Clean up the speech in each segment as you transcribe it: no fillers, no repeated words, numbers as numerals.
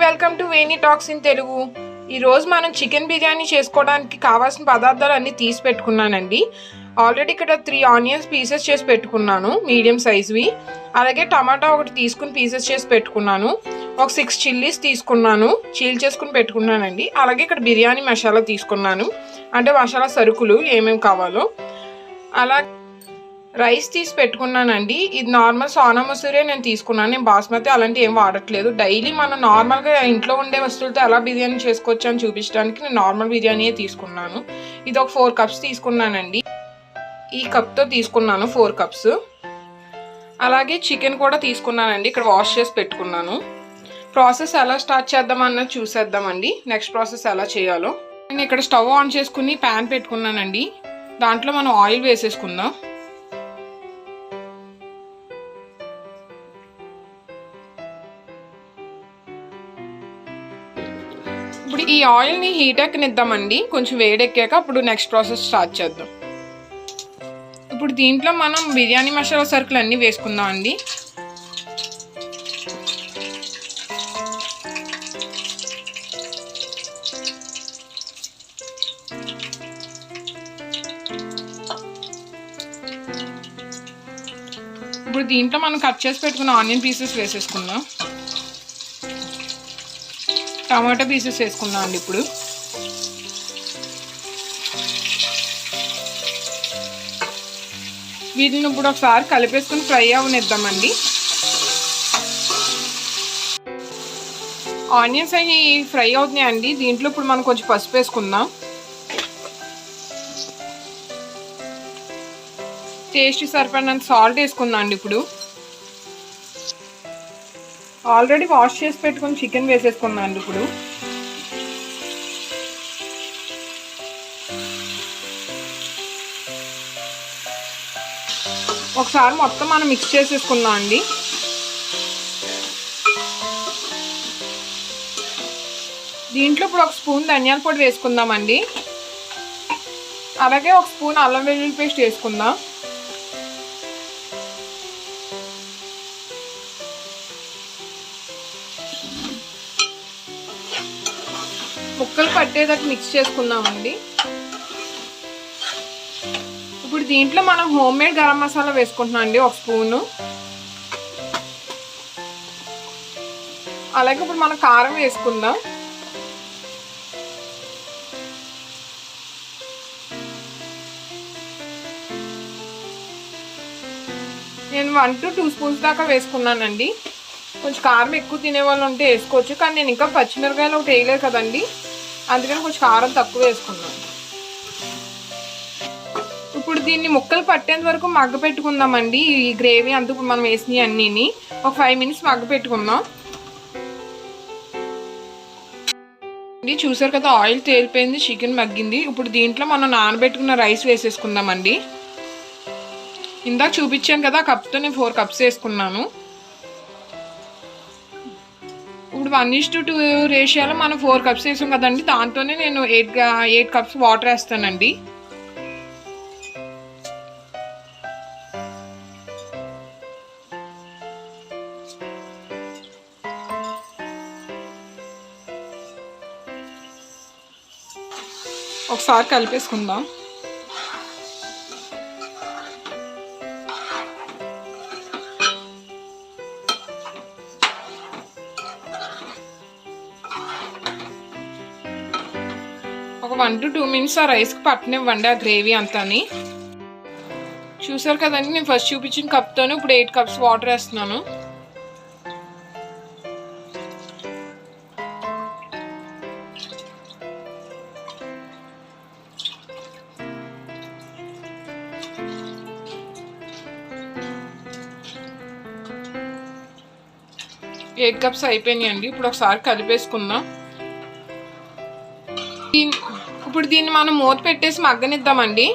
Welcome to Veni talks in Telugu. ఈరోజు మనం chicken biryani చేసుకోవడానికి కావాల్సిన పదార్థాలు అన్నీ తీసి పెట్టుకున్నానండి. ఆల్రెడీ ఇక్కడ 3 ఆనియన్స్ పీసెస్ చేసి పెట్టుకున్నాను, మీడియం సైజ్వి. అలాగే టమాటా ఒకటి తీసుకుని పీసెస్ చేసి పెట్టుకున్నాను. ఒక 6 చిల్లీస్ తీసుకున్నాను, చీల్ చేసుకుని పెట్టుకున్నానండి. అలాగే ఇక్కడ బిర్యానీ మసాలా తీసుకున్నాను, అంటే మసాలా సరుకులు ఏమేమి కావాలో. అలాగే రైస్ తీసి పెట్టుకున్నానండి. ఇది నార్మల్ సోనా మసూరే నేను తీసుకున్నాను, నేను బాస్మతి అలాంటి ఏం వాడట్లేదు. డైలీ మనం నార్మల్గా ఇంట్లో ఉండే వస్తువులతో ఎలా బిర్యానీ చేసుకోవచ్చు అని చూపించడానికి నేను నార్మల్ బిర్యానీయే తీసుకున్నాను. ఇది ఒక 4 కప్స్ తీసుకున్నానండి. ఈ కప్తో తీసుకున్నాను 4 కప్స్. అలాగే చికెన్ కూడా తీసుకున్నానండి, ఇక్కడ వాష్ చేసి పెట్టుకున్నాను. ప్రాసెస్ ఎలా స్టార్ట్ చేద్దామన్నది చూసేద్దామండి, నెక్స్ట్ ప్రాసెస్ ఎలా చేయాలో. నేను ఇక్కడ స్టవ్ ఆన్ చేసుకుని ప్యాన్ పెట్టుకున్నానండి. దాంట్లో మనం ఆయిల్ వేసేసుకుందాం. ఇప్పుడు ఈ ఆయిల్ని హీట్ ఎక్కనిద్దామండి, కొంచెం వేడెక్కాక అప్పుడు నెక్స్ట్ ప్రాసెస్ స్టార్ట్ చేద్దాం. ఇప్పుడు దీంట్లో మనం బిర్యానీ మసాలా సరుకులు అన్నీ వేసుకుందాం అండి. ఇప్పుడు దీంట్లో మనం కట్ చేసి పెట్టుకున్న ఆనియన్ పీసెస్ వేసేసుకుందాం. టమాటా పీసెస్ వేసుకుందాం అండి. ఇప్పుడు వీటిని ఇప్పుడు ఒకసారి కలిపేసుకుని ఫ్రై అవనిద్దామండి. ఆనియన్స్ అవి ఫ్రై అవుతున్నాయండి. దీంట్లో ఇప్పుడు మనం కొంచెం పసుపు వేసుకుందాం. టేస్ట్ సరిపడినంత సాల్ట్ వేసుకుందాం అండి. ఇప్పుడు ఆల్రెడీ వాష్ చేసి పెట్టుకుని చికెన్ వేసేసుకున్నాను అండి. ఇప్పుడు ఒకసారి మొత్తం మనం మిక్స్ చేసేసుకుందాం అండి. దీంట్లో ఇప్పుడు ఒక స్పూన్ ధనియాల పొడి వేసుకుందామండి. అలాగే ఒక స్పూన్ అల్లం వెల్లుల్లి పేస్ట్ వేసుకుందాం. ముక్కలు పట్టేటట్టు మిక్స్ చేసుకుందామండి. ఇప్పుడు దీంట్లో మనం హోమ్ మేడ్ గరం మసాలా వేసుకుంటున్నాం అండి, ఒక స్పూను. అలాగే ఇప్పుడు మనం కారం వేసుకుందాం. నేను 1 to 2 స్పూన్స్ దాకా వేసుకున్నానండి. కొంచెం కారం ఎక్కువ తినేవాళ్ళు ఉంటే వేసుకోవచ్చు, కానీ నేను ఇంకా పచ్చిమిరకాయలు ఒకటి వేయలేదు కదండి, అందుకని కొంచెం కారం తక్కువ వేసుకున్నాను. ఇప్పుడు దీన్ని ముక్కలు పట్టేంత వరకు మగ్గ పెట్టుకుందామండి. ఈ గ్రేవీ అంతా ఇప్పుడు మనం వేసినవి అన్నీని ఒక 5 మినిట్స్ మగ్గ పెట్టుకుందాం. చూసారు కదా, ఆయిల్ తేలిపోయింది, చికెన్ మగ్గింది. ఇప్పుడు దీంట్లో మనం నానబెట్టుకున్న రైస్ వేసేసుకుందామండి. ఇందాక చూపించాను కదా, కప్తో నేను 4 కప్స్ వేసుకున్నాను. ఇప్పుడు 1:2 రేషియోలో మనం 4 కప్స్ వేసాం కదండి, దాంతోనే నేను 8 కప్స్ వాటర్ వేస్తానండి. ఒకసారి కలిపేసుకుందాం. ఒక 1 to 2 మినిట్స్ ఆ రైస్కి పట్టనివ్వండి, ఆ గ్రేవీ అంతాని. చూసారు కదండి, నేను ఫస్ట్ చూపించిన కప్తోనే ఇప్పుడు 8 కప్స్ వాటర్ వేస్తున్నాను. ఎయిట్ కప్స్ అయిపోయినాయండి. ఇప్పుడు ఒకసారి కలిపేసుకుందాం. ఇప్పుడు దీన్ని మనం మూత పెట్టేసి మగ్గనిద్దామండి.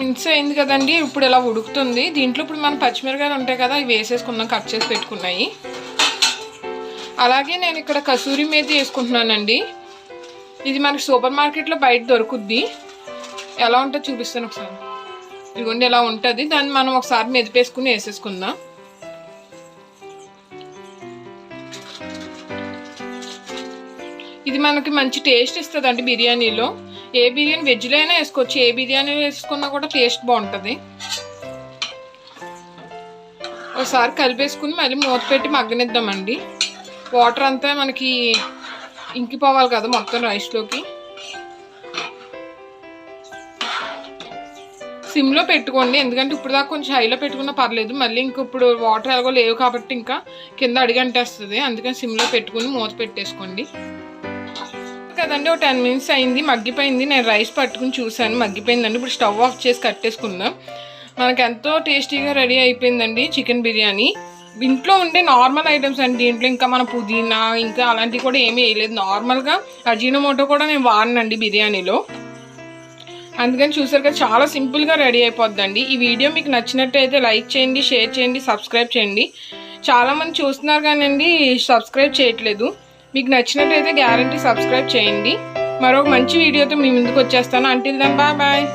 మిక్స్ అయింది కదండి, ఇప్పుడు ఇలా ఉడుకుతుంది. దీంట్లో ఇప్పుడు మనం పచ్చిమిరకాయలు ఉంటాయి కదా, ఇవి వేసేసుకున్నాం, కట్ చేసి పెట్టుకున్నాయి. అలాగే నేను ఇక్కడ కసూరి మేతి వేసుకుంటున్నానండి. ఇది మనకి సూపర్ మార్కెట్లో బయట దొరుకుద్ది. ఎలా ఉంటుందో చూపిస్తాను ఒకసారి. ఇదిగోండి ఇలా ఉంటుంది. దాన్ని మనం ఒకసారి మెదిపేసుకుని వేసేసుకుందాం. ఇది మనకి మంచి టేస్ట్ ఇస్తుందండి బిర్యానీలో. ఏ బిర్యానీ వెజ్లో అయినా వేసుకోవచ్చు, ఏ బిర్యానీ వేసుకున్నా కూడా టేస్ట్ బాగుంటుంది. ఒకసారి కలిపేసుకుని మళ్ళీ మూత పెట్టి మగ్గనిద్దామండి. వాటర్ అంతా మనకి ఇంకిపోవాలి కదా మొత్తం రైస్లోకి. సిమ్లో పెట్టుకోండి, ఎందుకంటే ఇప్పుడు దాకా కొంచెం హైలో పెట్టుకున్నా పర్లేదు. మళ్ళీ ఇంక ఇప్పుడు వాటర్ ఎలాగో లేవు కాబట్టి ఇంకా కింద అడిగంటేస్తుంది. అందుకని సిమ్లో పెట్టుకుని మూత పెట్టేసుకోండి కదండి. ఒక 10 minutes అయింది, మగ్గిపోయింది. నేను రైస్ పట్టుకుని చూశాను, మగ్గిపోయిందండి. ఇప్పుడు స్టవ్ ఆఫ్ చేసి కట్టేసుకుందాం. మనకు ఎంతో టేస్టీగా రెడీ అయిపోయిందండి చికెన్ బిర్యానీ. ఇంట్లో ఉండే నార్మల్ ఐటమ్స్ అండి. దీంట్లో ఇంకా మన పుదీనా ఇంకా అలాంటివి కూడా ఏమీ వేయలేదు. నార్మల్గా అజీనోమోటో కూడా నేను వాడనండి బిర్యానీలో. అందుకని చూసారు కదా, చాలా సింపుల్గా రెడీ అయిపోద్దండి. ఈ వీడియో మీకు నచ్చినట్టయితే లైక్ చేయండి, షేర్ చేయండి, సబ్స్క్రైబ్ చేయండి. చాలామంది చూస్తున్నారు కానండి సబ్స్క్రైబ్ చేయట్లేదు. మీకు నచ్చినట్టయితే గ్యారంటీ సబ్స్క్రైబ్ చేయండి. మరొక మంచి వీడియోతో మీ ముందుకు వచ్చేస్తాను. Until then bye bye.